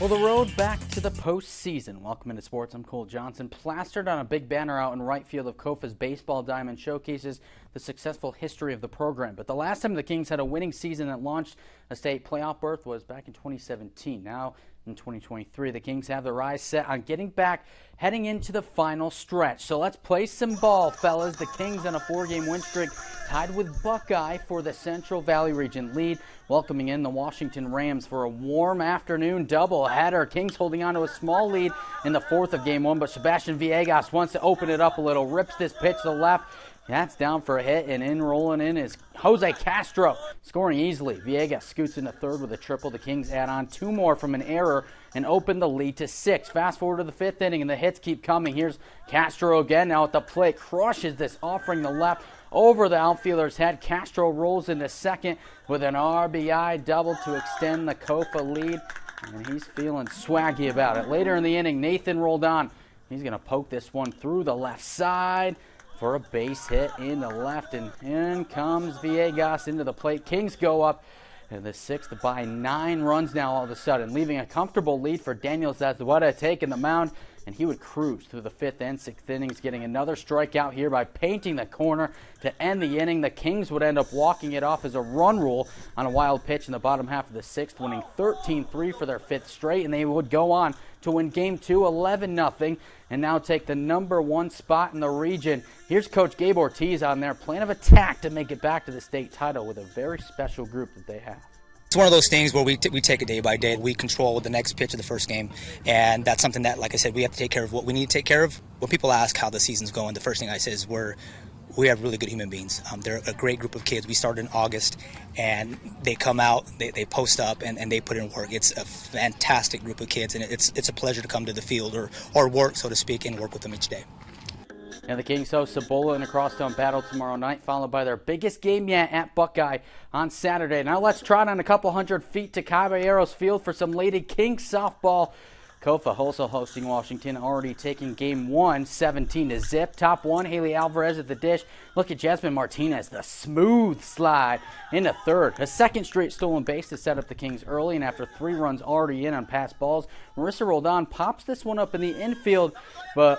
Well, the road back to the postseason. Welcome into sports. I'm Cole Johnson. Plastered on a big banner out in right field of KOFA's Baseball Diamond showcases the successful history of the program. But the last time the Kings had a winning season that launched a state playoff berth was back in 2017. Now, in 2023, the Kings have their eyes set on getting back, heading into the final stretch. So let's play some ball, fellas. The Kings on a 4-game win streak, tied with Buckeye for the Central Valley Region lead, welcoming in the Washington Rams for a warm afternoon doubleheader. Kings holding on to a small lead in the fourth of game one, but Sebastian Villegas wants to open it up a little, rips this pitch to the left. That's down for a hit, and in rolling in is Jose Castro, scoring easily. Villegas scoots into third with a triple. The Kings add on two more from an error and open the lead to 6. Fast forward to the fifth inning, and the hits keep coming. Here's Castro again now at the plate, crushes this offering the left over the outfielder's head. Castro rolls into second with an RBI double to extend the KOFA lead, and he's feeling swaggy about it. Later in the inning, Nathan rolled on. He's going to poke this one through the left side for a base hit in the left, and in comes Villegas into the plate. Kings go up in the 6th by 9 runs now all of a sudden, leaving a comfortable lead for Daniel Zazueta taking the mound, and he would cruise through the 5th and 6th innings, getting another strikeout here by painting the corner to end the inning. The Kings would end up walking it off as a run rule on a wild pitch in the bottom half of the 6th, winning 13-3 for their 5th straight, and they would go on to win Game 2 11-0, and now take the #1 spot in the region. Here's Coach Gabe Ortiz on their plan of attack to make it back to the state title with a very special group that they have. It's one of those things where we take it day by day. We control the next pitch of the first game, and that's something that, like I said, we have to take care of what we need to take care of. When people ask how the season's going, the first thing I say is we have really good human beings. They're a great group of kids. We started in August, and they come out, they post up, and they put in work. It's a fantastic group of kids, and it's a pleasure to come to the field or work, so to speak, and work with them each day. And the Kings host Cibola in a crosstown battle tomorrow night, followed by their biggest game yet at Buckeye on Saturday. Now let's trot on a couple hundred feet to Caballeros Field for some Lady Kings softball. KOFA also hosting Washington, already taking game 1, 17-0. Top 1, Haley Alvarez at the dish. Look at Jasmine Martinez, the smooth slide into third. A second straight stolen base to set up the Kings early, and after 3 runs already in on pass balls, Marissa Roldan pops this one up in the infield, but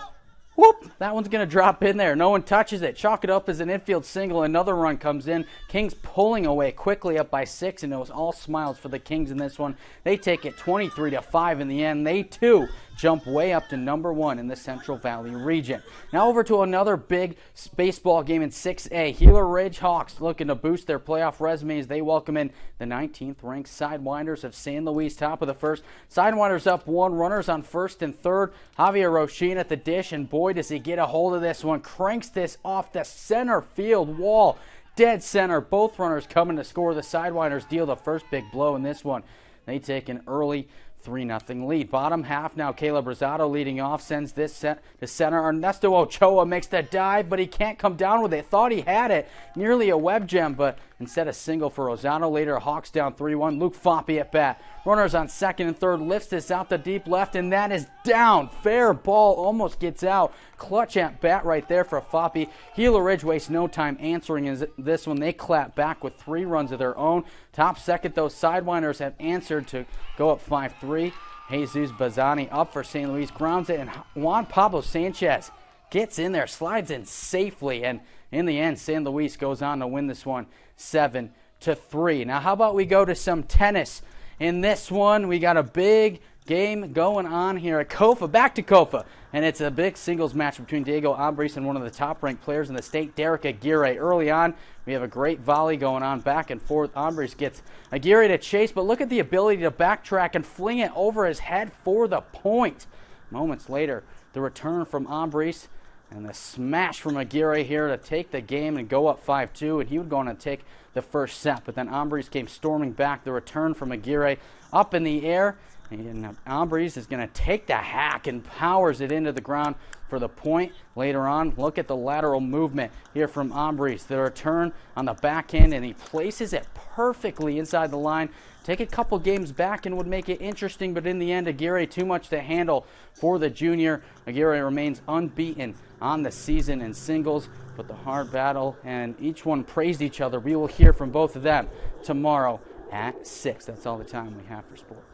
whoop, that one's going to drop in there. No one touches it. Chalk it up as an infield single. Another run comes in. Kings pulling away quickly up by 6, and it was all smiles for the Kings in this one. They take it 23-5 in the end. They, too, jump way up to #1 in the Central Valley region. Now over to another big baseball game in 6A. Gila Ridge Hawks looking to boost their playoff resumes. They welcome in the 19th-ranked Sidewinders of San Luis, top of the first. Sidewinders up 1, runners on first and third. Javier Rochin at the dish, and boy, does he get a hold of this one. Cranks this off the center field wall. Dead center. Both runners coming to score. The Sidewinders deal the first big blow in this one. They take an early 3-0 lead. Bottom half now, Caleb Rosado leading off, sends this set to center. Ernesto Ochoa makes the dive, but he can't come down with it. Thought he had it, nearly a web gem, but instead a single for Rosado. Later, Hawks down 3-1. Luke Foppe at bat. Runners on second and third, lifts this out the deep left, and that is down. Fair ball, almost gets out. Clutch at bat right there for Foppe. Gila Ridge wastes no time answering this one. They clap back with 3 runs of their own. Top second, those Sidewinders have answered to go up 5-3. Jesus Bazzani up for St. Louis, grounds it, and Juan Pablo Sanchez gets in there, slides in safely, and in the end, San Luis goes on to win this one 7-3. Now, how about we go to some tennis? In this one, we got a big game going on here at KOFA. Back to KOFA, and it's a big singles match between Diego Ambris and one of the top-ranked players in the state, Derek Aguirre. Early on, we have a great volley going on back and forth. Ambris gets Aguirre to chase, but look at the ability to backtrack and fling it over his head for the point. Moments later, the return from Ambris, and the smash from Aguirre here to take the game and go up 5-2, and he would go on to take the first set. But then Ambris came storming back. The return from Aguirre up in the air, and Ambris is going to take the hack and powers it into the ground for the point. Later on, look at the lateral movement here from Ambris. The return on the back end, and he places it perfectly inside the line. Take a couple games back and would make it interesting, but in the end, Aguirre too much to handle for the junior. Aguirre remains unbeaten on the season in singles, but the hard battle, and each one praised each other. We will hear from both of them tomorrow at 6. That's all the time we have for sports.